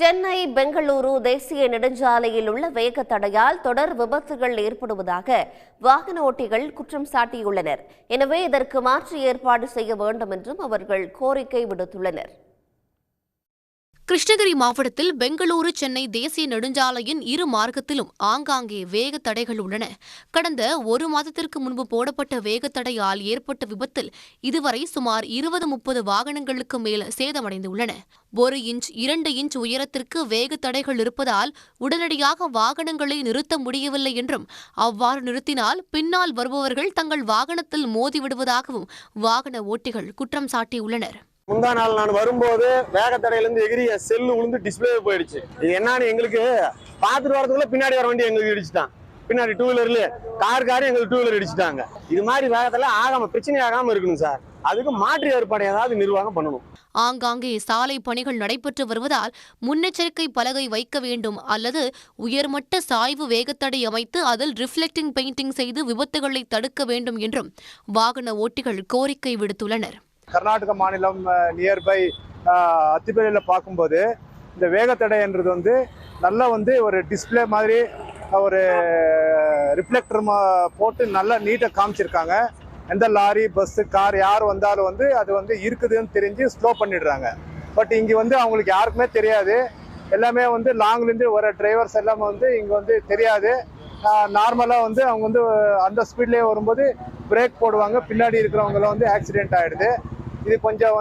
சென்னை பெங்களூரு தேசிய நெடுஞ்சாலையில் உள்ள வேக தடையால் தொடர் விபத்துகள் ஏற்படுவதாக வாகன ஓட்டிகள் குற்றம் சாட்டியுள்ளனர். எனவே இதற்கு மாற்று ஏற்பாடு செய்ய வேண்டும் என்றும் அவர்கள் கோரிக்கை விடுத்துள்ளனர். கிருஷ்ணகிரி மாவட்டத்தில் பெங்களூரு சென்னை தேசிய நெடுஞ்சாலையின் இரு மார்க்கத்திலும் ஆங்காங்கே வேக தடைகள் உள்ளன. கடந்த ஒரு மாதத்திற்கு முன்பு போடப்பட்ட வேகத்தடையால் ஏற்பட்ட விபத்தில் இதுவரை சுமார் 20-30 வாகனங்களுக்கு மேல் சேதமடைந்துள்ளன. 1 இன்ச் 2 இன்ச் உயரத்திற்கு வேக தடைகள் இருப்பதால் உடனடியாக வாகனங்களை நிறுத்த முடியவில்லை என்றும், அவ்வாறு நிறுத்தினால் பின்னால் வருபவர்கள் தங்கள் வாகனத்தில் மோதிவிடுவதாகவும் வாகன ஓட்டிகள் குற்றம் சாட்டியுள்ளனர். முந்தா நாள் நான் வரும்போது வேகத்தடையிலிருந்து எகிரி செல்லு விழுந்து டிஸ்பிளே போயிடுச்சு. இது என்னன்னு எங்களுக்கு பார்த்துட்டு வரதுக்குள்ள பின்னாடி வர வண்டி எங்களுக்கு இடிச்சுட்டான். பின்னாடி டூ வீலர்ல காரு எங்களுக்கு டூ வீலர் இடிச்சுட்டாங்க. இது மாதிரி வேகத்துல பிரச்சனை ஆகாம இருக்கணும் சார். அதுக்கு மாற்று ஏற்பாடு ஏதாவது நிர்வாகம் பண்ணணும். ஆங்காங்கே சாலை பணிகள் நடைபெற்று வருவதால் முன்னெச்சரிக்கை பலகை வைக்க வேண்டும் அல்லது உயர்மட்ட சாய்வு வேகத்தடை அமைத்து அதில் ரிஃப்ளெக்டிங் பெயிண்டிங் செய்து விபத்துகளை தடுக்க வேண்டும் என்றும் வாகன ஓட்டிகள் கோரிக்கை விடுத்துள்ளனர். கர்நாடக மாநிலம் நியர்பை அத்திப்பள்ளியில் பார்க்கும்போது இந்த வேகத்தடைன்றது நல்லா ஒரு டிஸ்பிளே மாதிரி ஒரு ரிஃப்ளெக்டர் போட்டு நல்லா நீட்டாக காமிச்சிருக்காங்க. எந்த லாரி பஸ்ஸு கார் யார் வந்தாலும் அது இருக்குதுன்னு தெரிஞ்சு ஸ்லோ பண்ணிடுறாங்க. பட் இங்கே அவங்களுக்கு யாருக்குமே தெரியாது. எல்லாமே லாங்லேருந்து வர டிரைவர்ஸ் எல்லாமே இங்கே தெரியாது. நார்மலாக அவங்க அந்த ஸ்பீட்லேயே வரும்போது பிரேக் போடுவாங்க. பின்னாடி இருக்கிறவங்கள ஆக்சிடென்ட் ஆகிடுது. இது கொஞ்சம்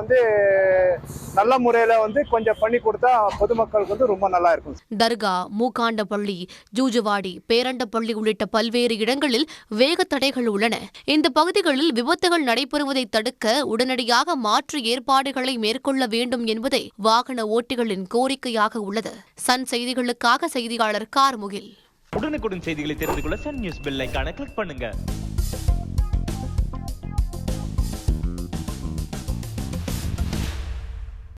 நல்ல முறையில் கொஞ்சம் பண்ணி கொடுத்தா பொதுமக்களுக்கு ரொம்ப நல்லா இருக்கும். தர்கா, மூகாண்டப்பள்ளி, ஜூஜுவாடி, பேரண்டப்பள்ளி உள்ளிட்ட பல்வேறு இடங்களில் வேக தடைகள் உள்ளன. இந்த பகுதிகளில் விபத்துகள் நடைபெறுவதை தடுக்க உடனடியாக மாற்று ஏற்பாடுகளை மேற்கொள்ள வேண்டும் என்பதே வாகன ஓட்டிகளின் கோரிக்கையாக உள்ளது. சன் செய்திகளுக்காக செய்தியாளர் கார்முகில். உடனுக்குடன் செய்திகளை தெரிந்து கொள்ள சன் நியூஸ் பெல் ஐகானை கிளிக் பண்ணுங்க.